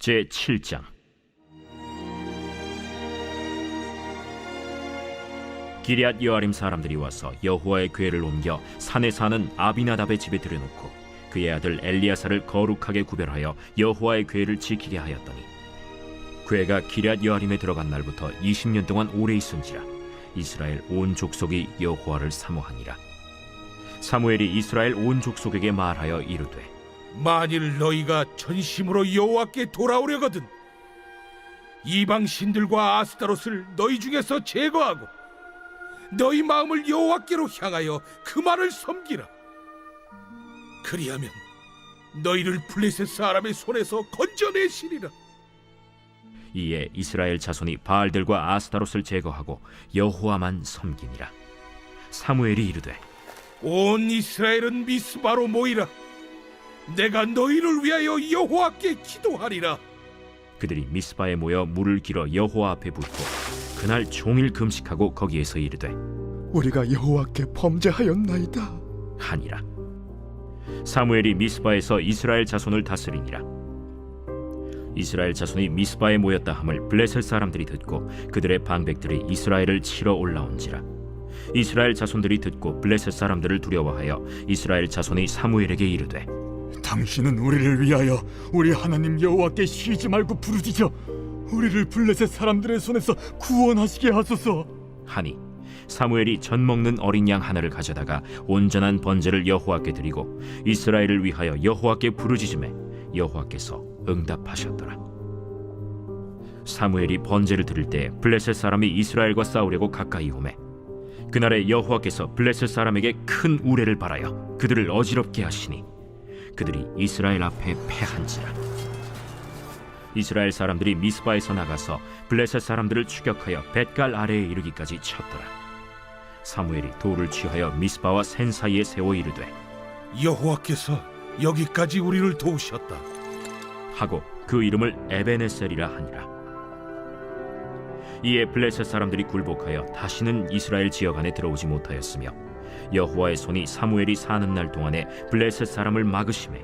제7장. 기럇 여아림 사람들이 와서 여호와의 궤를 옮겨 산에 사는 아비나답의 집에 들여놓고 그의 아들 엘리야사를 거룩하게 구별하여 여호와의 궤를 지키게 하였더니, 궤가 기럇 여아림에 들어간 날부터 20년 동안 오래 있은지라 이스라엘 온 족속이 여호와를 사모하니라. 사무엘이 이스라엘 온 족속에게 말하여 이르되, 만일 너희가 전심으로 여호와께 돌아오려거든 이방 신들과 아스타롯을 너희 중에서 제거하고 너희 마음을 여호와께로 향하여 그만을 섬기라. 그리하면 너희를 블레셋 사람의 손에서 건져내시리라. 이에 이스라엘 자손이 바알들과 아스타롯을 제거하고 여호와만 섬기니라. 사무엘이 이르되, 온 이스라엘은 미스바로 모이라. 내가 너희를 위하여 여호와께 기도하리라. 그들이 미스바에 모여 물을 길어 여호와 앞에 붓고 그날 종일 금식하고 거기에서 이르되, 우리가 여호와께 범죄하였나이다 하니라. 사무엘이 미스바에서 이스라엘 자손을 다스리니라. 이스라엘 자손이 미스바에 모였다 함을 블레셋 사람들이 듣고 그들의 방백들이 이스라엘을 치러 올라온지라. 이스라엘 자손들이 듣고 블레셋 사람들을 두려워하여 이스라엘 자손이 사무엘에게 이르되, 당신은 우리를 위하여 우리 하나님 여호와께 쉬지 말고 부르짖어 우리를 블레셋 사람들의 손에서 구원하시게 하소서 하니, 사무엘이 젖 먹는 어린 양 하나를 가져다가 온전한 번제를 여호와께 드리고 이스라엘을 위하여 여호와께 부르짖음에 여호와께서 응답하셨더라. 사무엘이 번제를 드릴 때 블레셋 사람이 이스라엘과 싸우려고 가까이 오매, 그날에 여호와께서 블레셋 사람에게 큰 우레를 발하여 그들을 어지럽게 하시니 그들이 이스라엘 앞에 패한지라. 이스라엘 사람들이 미스바에서 나가서 블레셋 사람들을 추격하여 벳갈 아래에 이르기까지 쳤더라. 사무엘이 돌을 취하여 미스바와 센 사이에 세워 이르되, 여호와께서 여기까지 우리를 도우셨다 하고 그 이름을 에베네셀이라 하니라. 이에 블레셋 사람들이 굴복하여 다시는 이스라엘 지역 안에 들어오지 못하였으며 여호와의 손이 사무엘이 사는 날 동안에 블레셋 사람을 막으시매,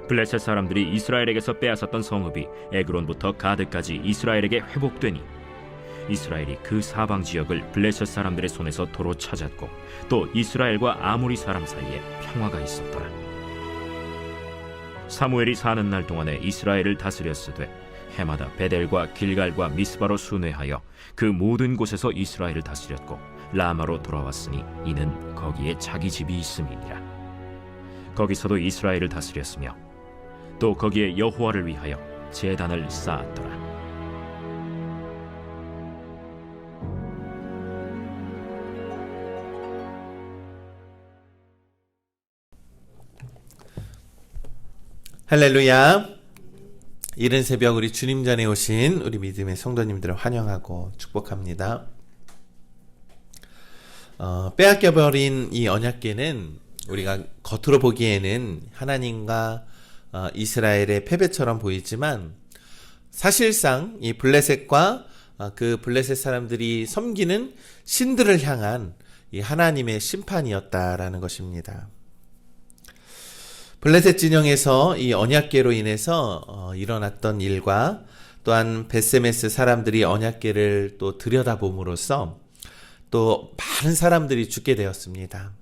블레셋 사람들이 이스라엘에게서 빼앗았던 성읍이 에그론부터 가드까지 이스라엘에게 회복되니 이스라엘이 그 사방 지역을 블레셋 사람들의 손에서 도로 찾았고 또 이스라엘과 아모리 사람 사이에 평화가 있었더라. 사무엘이 사는 날 동안에 이스라엘을 다스렸으되 해마다 베델과 길갈과 미스바로 순회하여 그 모든 곳에서 이스라엘을 다스렸고 라마로 돌아왔으니 이는 거기에 자기 집이 있음이니라. 거기서도 이스라엘을 다스렸으며 또 거기에 여호와를 위하여 제단을 쌓았더라. 할렐루야. 이른 새벽 우리 주님 전에 오신 우리 믿음의 성도님들을 환영하고 축복합니다. 빼앗겨버린 이 언약궤는 우리가 겉으로 보기에는 하나님과 이스라엘의 패배처럼 보이지만 사실상 이 블레셋과 그 블레셋 사람들이 섬기는 신들을 향한 이 하나님의 심판이었다라는 것입니다. 블레셋 진영에서 이 언약궤로 인해서 일어났던 일과 또한 벳세메스 사람들이 언약궤를 또 들여다봄으로써 또 많은 사람들이 죽게 되었습니다.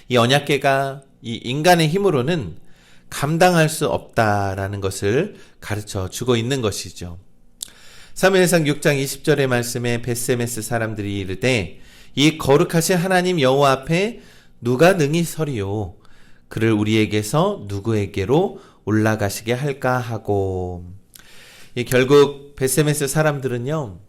이 언약궤가 이 인간의 힘으로는 감당할 수 없다라는 것을 가르쳐 주고 있는 것이죠. 사무엘상 6장 20절의 말씀에 벳세메스 사람들이 이르되, 이 거룩하신 하나님 여호와 앞에 누가 능히 서리요? 그를 우리에게서 누구에게로 올라가시게 할까 하고, 결국 벳세메스 사람들은요,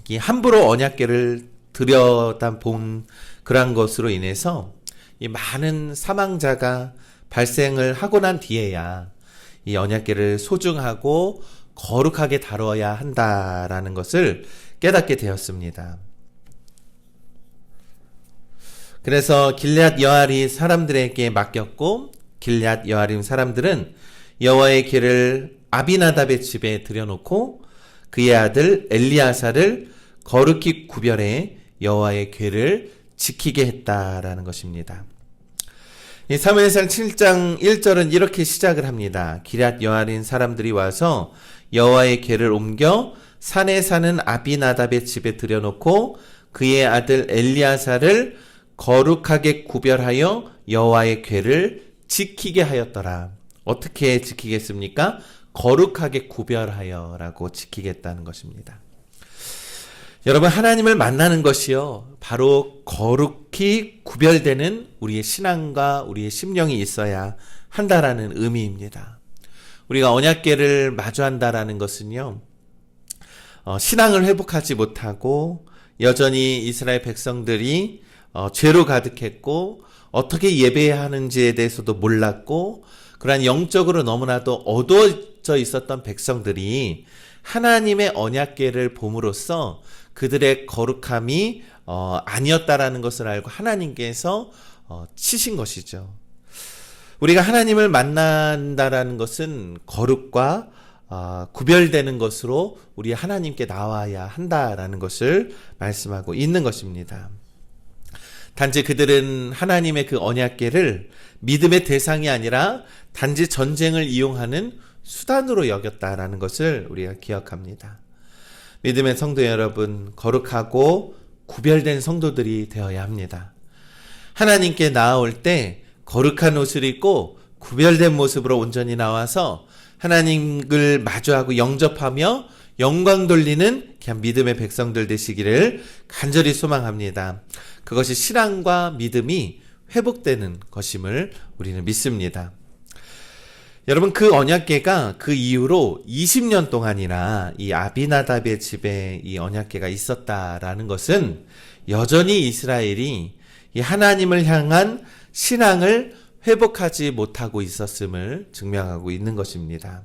이 함부로 언약궤를 들여다본 그러한 것으로 인해서 이 많은 사망자가 발생을 하고 난 뒤에야 이 언약궤를 소중하고 거룩하게 다뤄야 한다라는 것을 깨닫게 되었습니다. 그래서 길앗 여아림 사람들에게 맡겼고, 길앗 여아림 사람들은 여호와의 궤를 아비나답의 집에 들여놓고 그의 아들 엘리야사를 거룩히 구별해 여호와의 궤를 지키게 했다라는 것입니다. 이 사무엘상 7장 1절은 이렇게 시작을 합니다. 기럇 여아린 사람들이 와서 여호와의 궤를 옮겨 산에 사는 아비나답의 집에 들여놓고 그의 아들 엘리야사를 거룩하게 구별하여 여호와의 궤를 지키게 하였더라. 어떻게 지키겠습니까? 거룩하게 구별하여라고 지키겠다는 것입니다. 여러분, 하나님을 만나는 것이요, 바로 거룩히 구별되는 우리의 신앙과 우리의 심령이 있어야 한다라는 의미입니다. 우리가 언약궤를 마주한다라는 것은요, 신앙을 회복하지 못하고 여전히 이스라엘 백성들이 죄로 가득했고 어떻게 예배해야 하는지에 대해서도 몰랐고 그러한 영적으로 너무나도 어두워져 있었던 백성들이 하나님의 언약궤를 봄으로써 그들의 거룩함이 아니었다라는 것을 알고 하나님께서 치신 것이죠. 우리가 하나님을 만난다라는 것은 거룩과 구별되는 것으로 우리 하나님께 나와야 한다라는 것을 말씀하고 있는 것입니다. 단지 그들은 하나님의 그 언약궤를 믿음의 대상이 아니라 단지 전쟁을 이용하는 수단으로 여겼다라는 것을 우리가 기억합니다. 믿음의 성도 여러분, 거룩하고 구별된 성도들이 되어야 합니다. 하나님께 나아올 때 거룩한 옷을 입고 구별된 모습으로 온전히 나와서 하나님을 마주하고 영접하며 영광 돌리는 그냥 믿음의 백성들 되시기를 간절히 소망합니다. 그것이 신앙과 믿음이 회복되는 것임을 우리는 믿습니다. 여러분, 그 언약궤가 그 이후로 20년 동안이나 이 아비나답의 집에 이 언약궤가 있었다라는 것은 여전히 이스라엘이 이 하나님을 향한 신앙을 회복하지 못하고 있었음을 증명하고 있는 것입니다.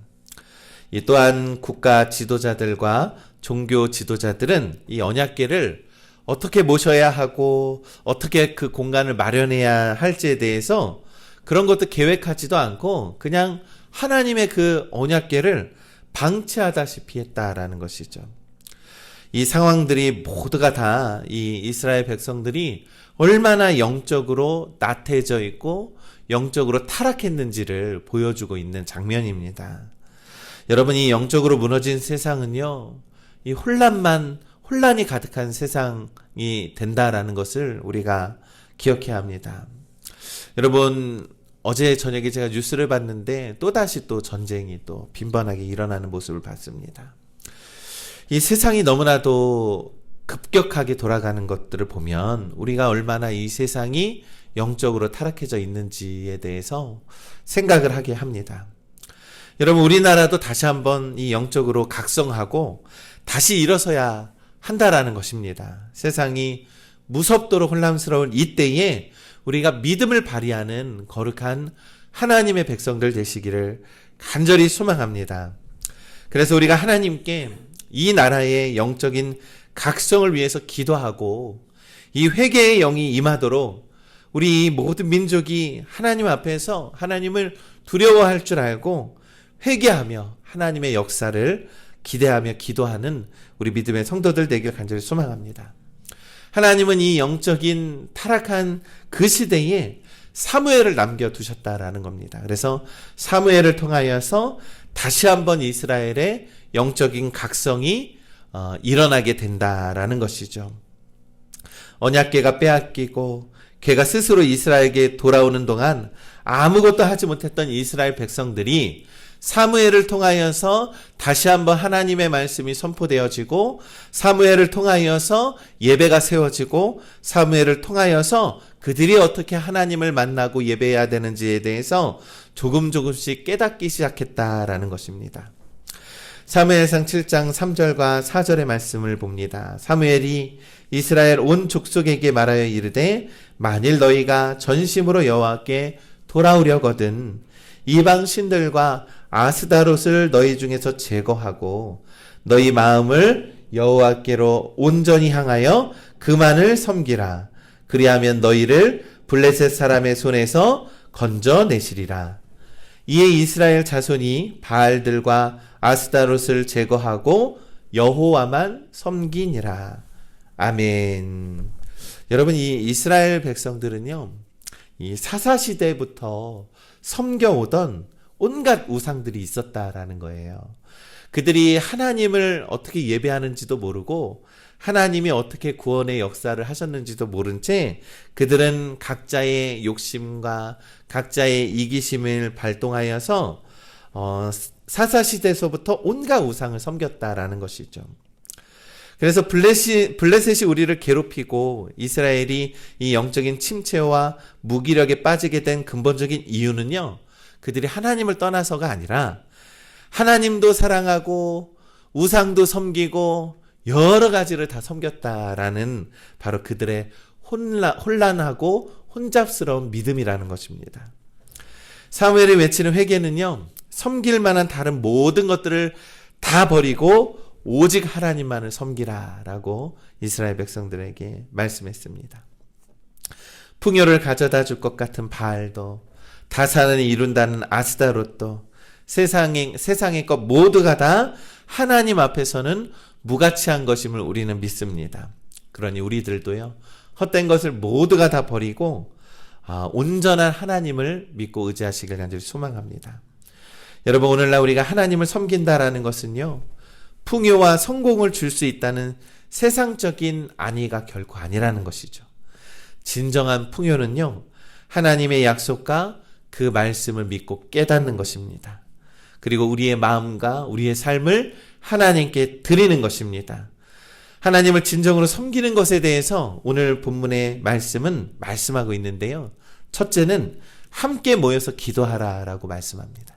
이 또한 국가 지도자들과 종교 지도자들은 이 언약궤를 어떻게 모셔야 하고 어떻게 그 공간을 마련해야 할지에 대해서 그런 것도 계획하지도 않고 그냥 하나님의 그 언약궤를 방치하다시피 했다라는 것이죠. 이 상황들이 모두가 다 이 이스라엘 백성들이 얼마나 영적으로 나태해져 있고 영적으로 타락했는지를 보여주고 있는 장면입니다. 여러분, 이 영적으로 무너진 세상은요, 이 혼란이 가득한 세상이 된다라는 것을 우리가 기억해야 합니다. 여러분, 어제 저녁에 제가 뉴스를 봤는데 또다시 또 전쟁이 또 빈번하게 일어나는 모습을 봤습니다. 이 세상이 너무나도 급격하게 돌아가는 것들을 보면 우리가 얼마나 이 세상이 영적으로 타락해져 있는지에 대해서 생각을 하게 합니다. 여러분, 우리나라도 다시 한번 이 영적으로 각성하고 다시 일어서야 한다라는 것입니다. 세상이 무섭도록 혼란스러운 이때에 우리가 믿음을 발휘하는 거룩한 하나님의 백성들 되시기를 간절히 소망합니다. 그래서 우리가 하나님께 이 나라의 영적인 각성을 위해서 기도하고 이 회개의 영이 임하도록 우리 모든 민족이 하나님 앞에서 하나님을 두려워할 줄 알고 회개하며 하나님의 역사를 기대하며 기도하는 우리 믿음의 성도들 되길 간절히 소망합니다. 하나님은 이 영적인 타락한 그 시대에 사무엘을 남겨두셨다라는 겁니다. 그래서 사무엘을 통하여서 다시 한번 이스라엘의 영적인 각성이 일어나게 된다라는 것이죠. 언약궤가 빼앗기고 걔가 스스로 이스라엘에게 돌아오는 동안 아무것도 하지 못했던 이스라엘 백성들이 사무엘을 통하여서 다시 한번 하나님의 말씀이 선포되어지고 사무엘을 통하여서 예배가 세워지고 사무엘을 통하여서 그들이 어떻게 하나님을 만나고 예배해야 되는지에 대해서 조금씩 깨닫기 시작했다라는 것입니다. 사무엘상 7장 3절과 4절의 말씀을 봅니다. 사무엘이 이스라엘 온 족속에게 말하여 이르되 만일 너희가 전심으로 여호와께 돌아오려거든 이방 신들과 아스다롯을 너희 중에서 제거하고 너희 마음을 여호와께로 온전히 향하여 그만을 섬기라. 그리하면 너희를 블레셋 사람의 손에서 건져내시리라. 이에 이스라엘 자손이 바알들과 아스다롯을 제거하고 여호와만 섬기니라. 아멘. 여러분, 이 이스라엘 백성들은요, 이 사사시대부터 섬겨오던 온갖 우상들이 있었다라는 거예요. 그들이 하나님을 어떻게 예배하는지도 모르고 하나님이 어떻게 구원의 역사를 하셨는지도 모른 채 그들은 각자의 욕심과 각자의 이기심을 발동하여서 사사시대에서부터 온갖 우상을 섬겼다라는 것이죠. 그래서 블레셋이 우리를 괴롭히고 이스라엘이 이 영적인 침체와 무기력에 빠지게 된 근본적인 이유는요, 그들이 하나님을 떠나서가 아니라 하나님도 사랑하고 우상도 섬기고 여러 가지를 다 섬겼다라는 바로 그들의 혼란하고 혼잡스러운 믿음이라는 것입니다. 사무엘이 외치는 회개는요, 섬길 만한 다른 모든 것들을 다 버리고 오직 하나님만을 섬기라라고 이스라엘 백성들에게 말씀했습니다. 풍요를 가져다 줄 것 같은 바알도, 다산을 이룬다는 아스다롯도, 세상의 것 모두가 다 하나님 앞에서는 무가치한 것임을 우리는 믿습니다. 그러니 우리들도요, 헛된 것을 모두가 다 버리고 온전한 하나님을 믿고 의지하시길 간절히 소망합니다. 여러분, 오늘날 우리가 하나님을 섬긴다라는 것은요, 풍요와 성공을 줄 수 있다는 세상적인 안위가 결코 아니라는 것이죠. 진정한 풍요는요, 하나님의 약속과 그 말씀을 믿고 깨닫는 것입니다. 그리고 우리의 마음과 우리의 삶을 하나님께 드리는 것입니다. 하나님을 진정으로 섬기는 것에 대해서 오늘 본문의 말씀은 말씀하고 있는데요. 첫째는 함께 모여서 기도하라라고 말씀합니다.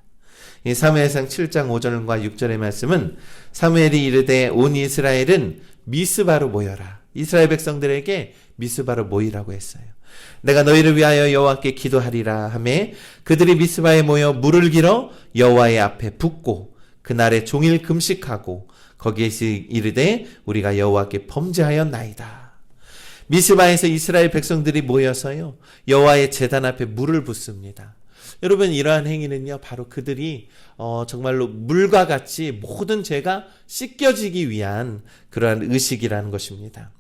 이 사무엘상 7장 5절과 6절의 말씀은 사무엘이 이르되 온 이스라엘은 미스바로 모여라. 이스라엘 백성들에게 미스바로 모이라고 했어요. 내가 너희를 위하여 여호와께 기도하리라 하매 그들이 미스바에 모여 물을 길어 여호와의 앞에 붓고 그날에 종일 금식하고 거기에서 이르되 우리가 여호와께 범죄하였나이다. 미스바에서 이스라엘 백성들이 모여서요, 여호와의 제단 앞에 물을 붓습니다. 여러분, 이러한 행위는요, 바로 그들이 정말로 물과 같이 모든 죄가 씻겨지기 위한 그러한 의식이라는 것입니다.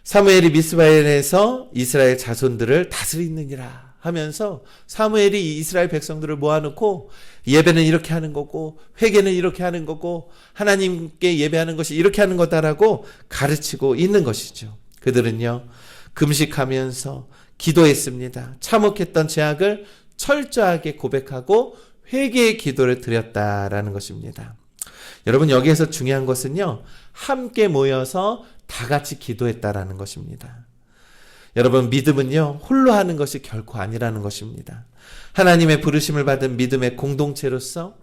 사무엘이 미스바에서 이스라엘 자손들을 다스리느니라 하면서 사무엘이 이스라엘 백성들을 모아놓고 예배는 이렇게 하는 거고 회개는 이렇게 하는 거고 하나님께 예배하는 것이 이렇게 하는 거다라고 가르치고 있는 것이죠. 그들은요, 금식하면서 기도했습니다. 참혹했던 죄악을 철저하게 고백하고 회개의 기도를 드렸다라는 것입니다. 여러분, 여기에서 중요한 것은요, 함께 모여서 다 같이 기도했다라는 것입니다. 여러분, 믿음은요, 홀로 하는 것이 결코 아니라는 것입니다. 하나님의 부르심을 받은 믿음의 공동체로서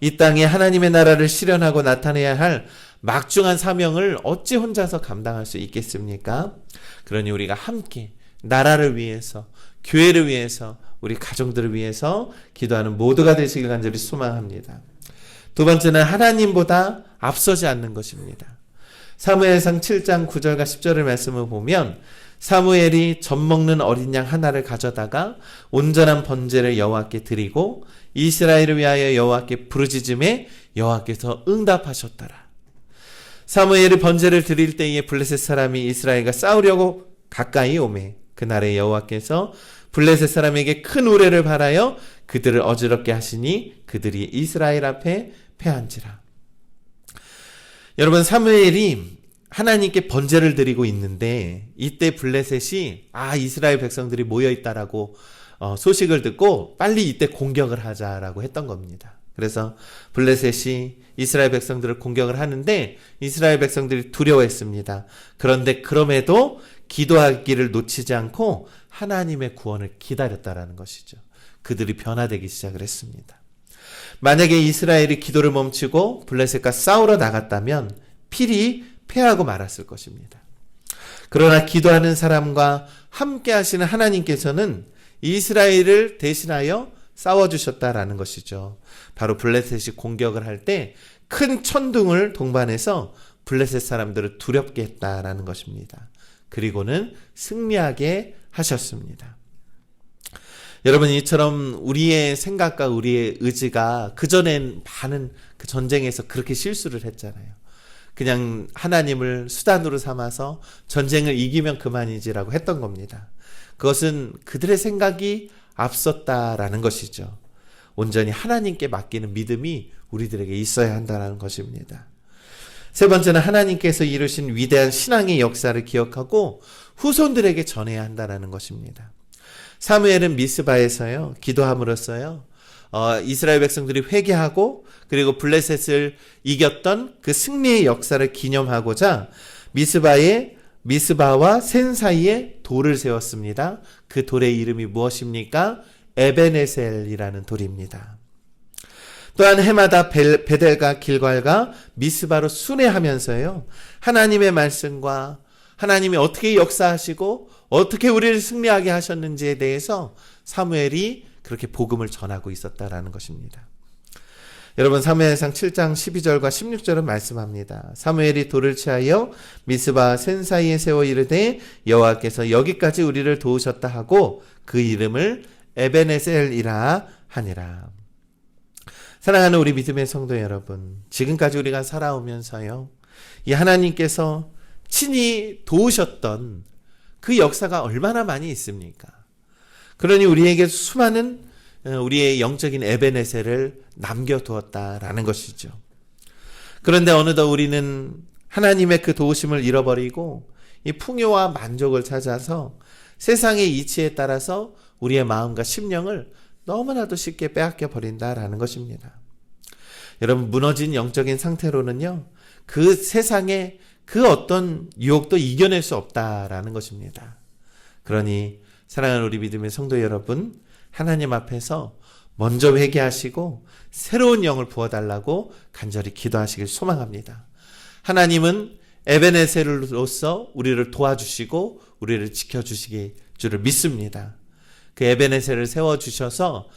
이 땅에 하나님의 나라를 실현하고 나타내야 할 막중한 사명을 어찌 혼자서 감당할 수 있겠습니까? 그러니 우리가 함께 나라를 위해서, 교회를 위해서, 우리 가정들을 위해서 기도하는 모두가 되시길 간절히 소망합니다. 두 번째는 하나님보다 앞서지 않는 것입니다. 사무엘상 7장 9절과 10절의 말씀을 보면 사무엘이 젖 먹는 어린 양 하나를 가져다가 온전한 번제를 여호와께 드리고 이스라엘을 위하여 여호와께 부르짖음에 여호와께서 응답하셨더라. 사무엘이 번제를 드릴 때에 블레셋 사람이 이스라엘과 싸우려고 가까이 오매 그날에 여호와께서 블레셋 사람에게 큰 우레를 발하여 그들을 어지럽게 하시니 그들이 이스라엘 앞에 패한지라. 여러분, 사무엘이 하나님께 번제를 드리고 있는데 이때 블레셋이 이스라엘 백성들이 모여있다라고 소식을 듣고 빨리 이때 공격을 하자라고 했던 겁니다. 그래서 블레셋이 이스라엘 백성들을 공격을 하는데 이스라엘 백성들이 두려워했습니다. 그런데 그럼에도 기도하기를 놓치지 않고 하나님의 구원을 기다렸다라는 것이죠. 그들이 변화되기 시작을 했습니다. 만약에 이스라엘이 기도를 멈추고 블레셋과 싸우러 나갔다면 필히 패하고 말았을 것입니다. 그러나 기도하는 사람과 함께 하시는 하나님께서는 이스라엘을 대신하여 싸워주셨다라는 것이죠. 바로 블레셋이 공격을 할 때 큰 천둥을 동반해서 블레셋 사람들을 두렵게 했다라는 것입니다. 그리고는 승리하게 하셨습니다. 여러분, 이처럼 우리의 생각과 우리의 의지가 그전엔 많은 그 전쟁에서 그렇게 실수를 했잖아요. 그냥 하나님을 수단으로 삼아서 전쟁을 이기면 그만이지라고 했던 겁니다. 그것은 그들의 생각이 앞섰다라는 것이죠. 온전히 하나님께 맡기는 믿음이 우리들에게 있어야 한다는 것입니다. 세 번째는 하나님께서 이루신 위대한 신앙의 역사를 기억하고 후손들에게 전해야 한다는 것입니다. 사무엘은 미스바에서요, 기도함으로써요, 이스라엘 백성들이 회개하고 그리고 블레셋을 이겼던 그 승리의 역사를 기념하고자 미스바와 센 사이에 돌을 세웠습니다. 그 돌의 이름이 무엇입니까? 에베네셀이라는 돌입니다. 또한 해마다 베델과 길갈과 미스바로 순회하면서요, 하나님의 말씀과 하나님이 어떻게 역사하시고 어떻게 우리를 승리하게 하셨는지에 대해서 사무엘이 그렇게 복음을 전하고 있었다라는 것입니다. 여러분, 사무엘상 7장 12절과 16절은 말씀합니다. 사무엘이 돌을 취하여 미스바 센 사이에 세워 이르되 여호와께서 여기까지 우리를 도우셨다 하고 그 이름을 에베네셀이라 하니라. 사랑하는 우리 믿음의 성도 여러분, 지금까지 우리가 살아오면서요, 이 하나님께서 친히 도우셨던 그 역사가 얼마나 많이 있습니까? 그러니 우리에게 수많은 우리의 영적인 에베네셀을 남겨두었다라는 것이죠. 그런데 어느덧 우리는 하나님의 그 도우심을 잃어버리고 이 풍요와 만족을 찾아서 세상의 이치에 따라서 우리의 마음과 심령을 너무나도 쉽게 빼앗겨 버린다라는 것입니다. 여러분, 무너진 영적인 상태로는요, 그 세상의 그 어떤 유혹도 이겨낼 수 없다라는 것입니다. 그러니 사랑하는 우리 믿음의 성도 여러분, 하나님 앞에서 먼저 회개하시고 새로운 영을 부어달라고 간절히 기도하시길 소망합니다. 하나님은 에베네셀로서 우리를 도와주시고 우리를 지켜주시기 줄을 믿습니다. 그 에베네셀을 세워주셔서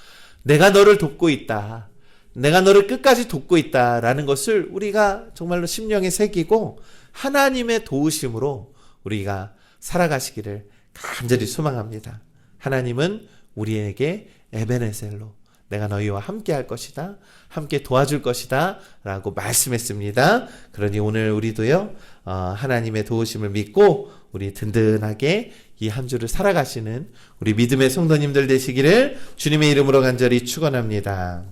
내가 너를 돕고 있다, 내가 너를 끝까지 돕고 있다라는 것을 우리가 정말로 심령에 새기고 하나님의 도우심으로 우리가 살아가시기를 간절히 소망합니다. 하나님은 우리에게 에베네셀로 내가 너희와 함께 할 것이다, 함께 도와줄 것이다 라고 말씀했습니다. 그러니 오늘 우리도요, 하나님의 도우심을 믿고 우리 든든하게 이 한 주를 살아가시는 우리 믿음의 성도님들 되시기를 주님의 이름으로 간절히 축원합니다.